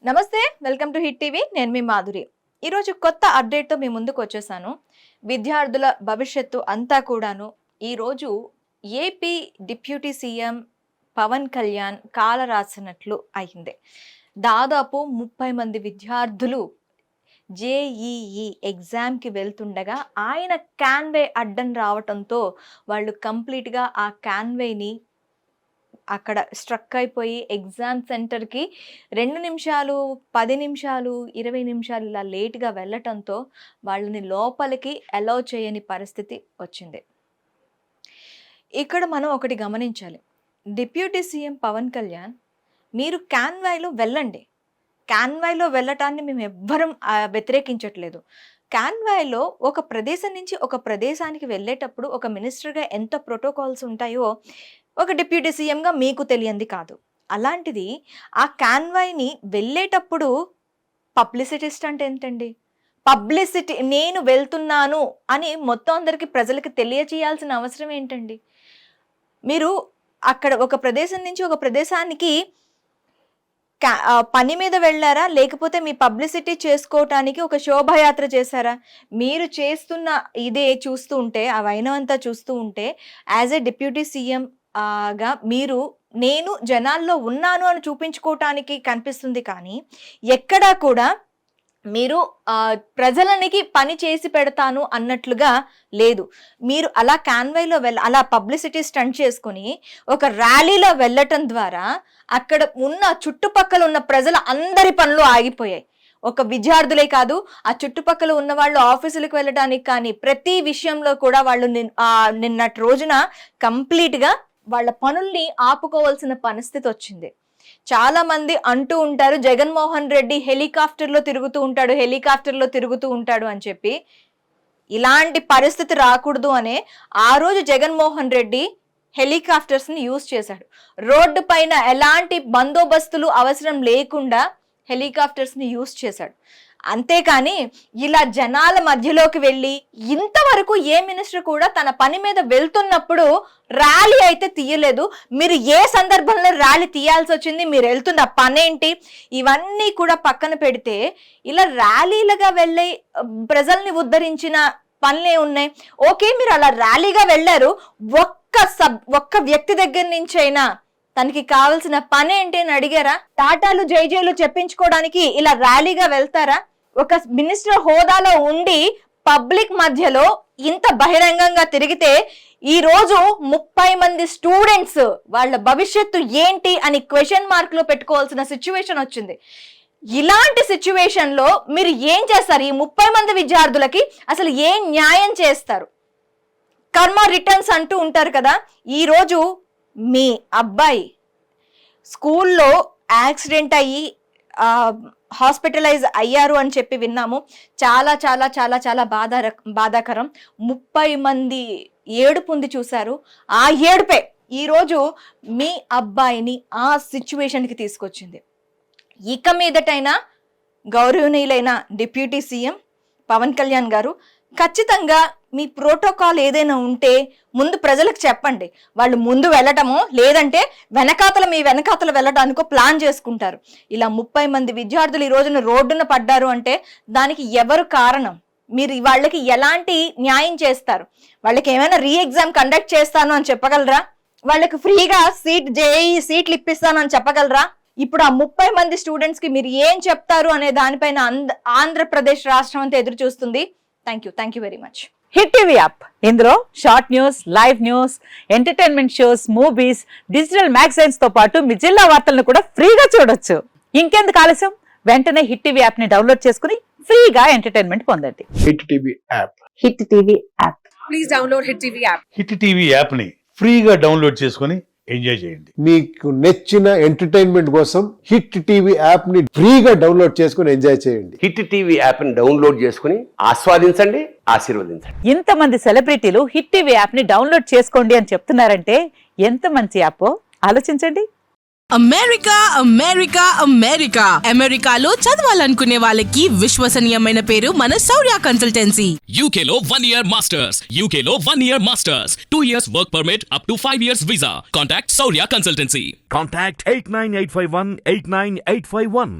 నమస్తే, welcome to hit TV. నేను మీ మాధురి. ఈరోజు కొత్త అప్డేట్తో మీ ముందుకు వచ్చేసాను. విద్యార్థుల భవిష్యత్తు అంతా కూడాను ఈరోజు AP deputy CM Pawan Kalyan కాల రాసినట్లు అయింది. దాదాపు 30 మంది విద్యార్థులు జేఈఈ ఎగ్జామ్కి వెళ్తుండగా ఆయన క్యాన్వే అడ్డం రావటంతో వాళ్ళు కంప్లీట్గా ఆ క్యాన్వేని అక్కడ స్ట్రక్ అయిపోయి ఎగ్జామ్ సెంటర్కి 2 నిమిషాలు, 10 నిమిషాలు, 20 నిమిషాలు ఇలా లేట్గా వెళ్ళటంతో వాళ్ళని లోపలికి అలౌ చేయని పరిస్థితి వచ్చింది. ఇక్కడ మనం ఒకటి గమనించాలి. డిప్యూటీ సీఎం పవన్ కళ్యాణ్, మీరు క్యాన్వాయ్లో వెళ్ళండి. క్యాన్వాయ్లో వెళ్ళటాన్ని మేము ఎవ్వరం వ్యతిరేకించట్లేదు. క్యాన్వాయ్లో ఒక ప్రదేశం నుంచి ఒక ప్రదేశానికి వెళ్ళేటప్పుడు ఒక మినిస్టర్గా ఎంత ప్రోటోకాల్స్ ఉంటాయో ఒక డిప్యూటీ సీఎంగా మీకు తెలియంది కాదు. అలాంటిది ఆ క్యాన్వాయ్ని వెళ్ళేటప్పుడు పబ్లిసిటీ స్టంట్ ఏంటండి? పబ్లిసిటీ, నేను వెళ్తున్నాను అని మొత్తం అందరికీ ప్రజలకి తెలియజేయాల్సిన అవసరం ఏంటండి? మీరు అక్కడ ఒక ప్రదేశం నుంచి ఒక ప్రదేశానికి పని మీద వెళ్ళారా, లేకపోతే మీ పబ్లిసిటీ చేసుకోవటానికి ఒక శోభాయాత్ర చేశారా? మీరు చేస్తున్న ఇదే చూస్తూ ఉంటే, ఆ వైనవంతా చూస్తూ ఉంటే యాజ్ ఏ డిప్యూటీ సీఎం గా మీరు నేను జనాల్లో ఉన్నాను అని చూపించుకోవటానికి కనిపిస్తుంది, కానీ ఎక్కడా కూడా మీరు ప్రజలనికి పని చేసి పెడతాను అన్నట్లుగా లేదు. మీరు అలా క్యాన్వాయ్లో అలా పబ్లిసిటీ స్టంట్ చేసుకుని ఒక ర్యాలీలో వెళ్ళటం ద్వారా అక్కడ ఉన్న చుట్టుపక్కల ఉన్న ప్రజల అందరి పనులు ఆగిపోయాయి. ఒక విద్యార్థులే కాదు, ఆ చుట్టుపక్కల ఉన్న వాళ్ళు ఆఫీసులకు వెళ్ళడానికి కానీ ప్రతి విషయంలో కూడా వాళ్ళు నిన్నటి రోజున కంప్లీట్గా వాళ్ళ పనుల్ని ఆపుకోవాల్సిన పరిస్థితి వచ్చింది. చాలా మంది అంటూ ఉంటారు, జగన్మోహన్ రెడ్డి హెలికాప్టర్లో తిరుగుతూ ఉంటాడు అని చెప్పి. ఇలాంటి పరిస్థితి రాకూడదు అనే ఆ రోజు జగన్మోహన్ రెడ్డి హెలికాప్టర్స్ని యూజ్ చేశాడు. రోడ్డు పైన ఎలాంటి బందోబస్తులు అవసరం లేకుండా హెలికాప్టర్స్ని యూజ్ చేశాడు. అంతేకాని ఇలా జనాల మధ్యలోకి వెళ్ళి ఇంతవరకు ఏ మినిస్టర్ కూడా తన పని మీద వెళ్తున్నప్పుడు ర్యాలీ అయితే తీయలేదు. మీరు ఏ సందర్భంలో ర్యాలీ తీయాల్సి వచ్చింది? మీరు వెళ్తున్న పనేంటి? ఇవన్నీ కూడా పక్కన పెడితే ఇలా ర్యాలీలుగా వెళ్ళి ప్రజల్ని ఉద్ధరించిన పనులే ఉన్నాయి. ఓకే, మీరు అలా ర్యాలీగా వెళ్ళారు, ఒక్క వ్యక్తి దగ్గర నుంచి అయినా తనకి కావాల్సిన పని ఏంటి అని అడిగారా? టాటాలు జైజేలు చెప్పించుకోవడానికి ఇలా ర్యాలీగా వెళ్తారా? ఒక మినిస్టర్ హోదాలో ఉండి పబ్లిక్ మధ్యలో ఇంత బహిరంగంగా తిరిగితే ఈ రోజు 30 మంది స్టూడెంట్స్ వాళ్ళ భవిష్యత్తు ఏంటి అని క్వశ్చన్ మార్క్ లో పెట్టుకోవాల్సిన సిచ్యువేషన్ వచ్చింది. ఇలాంటి సిచ్యువేషన్ లో మీరు ఏం చేస్తారు? ఈ 30 మంది విద్యార్థులకి అసలు ఏం న్యాయం చేస్తారు? కర్మ రిటర్న్స్ అంటూ ఉంటారు కదా. ఈ రోజు మీ అబ్బాయి స్కూల్లో యాక్సిడెంట్ అయ్యి హాస్పిటలైజ్ అయ్యారు అని చెప్పి విన్నాము. చాలా చాలా చాలా చాలా బాధాకరం. 30 మంది ఏడుపు ఉంది చూశారు. ఆ ఏడుపే ఈరోజు మీ అబ్బాయిని ఆ సిచ్యువేషన్కి తీసుకొచ్చింది. ఇక మీదటైనా గౌరవనీయులైన డిప్యూటీ సీఎం పవన్ కళ్యాణ్ గారు ఖచ్చితంగా మీ ప్రోటోకాల్ ఏదైనా ఉంటే ముందు ప్రజలకు చెప్పండి. వాళ్ళు ముందు వెళ్ళటమో లేదంటే మీ వెనకాతల వెళ్ళడానికో ప్లాన్ చేసుకుంటారు. ఇలా 30 మంది విద్యార్థులు ఈ రోజున రోడ్డున పడ్డారు అంటే దానికి ఎవరు కారణం? మీరు వాళ్ళకి ఎలాంటి న్యాయం చేస్తారు? వాళ్ళకి ఏమైనా ఎగ్జామ్ కండక్ట్ చేస్తాను అని చెప్పగలరా? వాళ్ళకి ఫ్రీగా జేఈఈ సీట్లు ఇప్పిస్తాను అని చెప్పగలరా? ఇప్పుడు ఆ 30 మంది స్టూడెంట్స్కి మీరు ఏం చెప్తారు అనే దానిపైన ఆంధ్రప్రదేశ్ రాష్ట్రం అంతా ఎదురు చూస్తుంది. Thank you very much. Hit TV app, ఇందులో short news, live news, entertainment shows, movies, digital magazines తో పాటు మీ జిల్లా వార్తలను కూడా ఫ్రీగా చూడొచ్చు. ఇంకెందుకు ఆలస్యం? వెంటనే హిట్ టీవీ యాప్ ని డౌన్లోడ్ చేసుకుని ఫ్రీగా ఎంటర్టైన్మెంట్ పొందండి. Hit TV app. Hit TV app. Please download hit TV app. Hit TV app ని ఫ్రీగా డౌన్లోడ్ చేసుకుని ఎంజాయ్ చేయండి. మీకు నచ్చిన ఎంటర్టైన్మెంట్ కోసం హిట్ టీవీ యాప్ ని ఫ్రీగా డౌన్లోడ్ చేసుకుని ఎంజాయ్ చేయండి. హిట్ టీవీ యాప్ ని డౌన్లోడ్ చేసుకుని ఆస్వాదించండి, ఆశీర్వదించండి. ఇంతమంది సెలబ్రిటీలు హిట్ టీవీ యాప్ ని డౌన్లోడ్ చేసుకోండి అని చెప్తున్నారంటే ఎంత మంచి యాప్ ఆలోచించండి. అమెరికా అమెరికా అమెరికా అమెరికాలో చదవాలనుకునే వాళ్ళకి విశ్వసనీయమైన పేరు మన శౌర్య కన్సల్టెన్సీ. UK లో 1 year masters, UK లో 1 year masters, 2 years work permit up to 5 years visa. Contact Saurya Consultancy. Contact 89851 89851.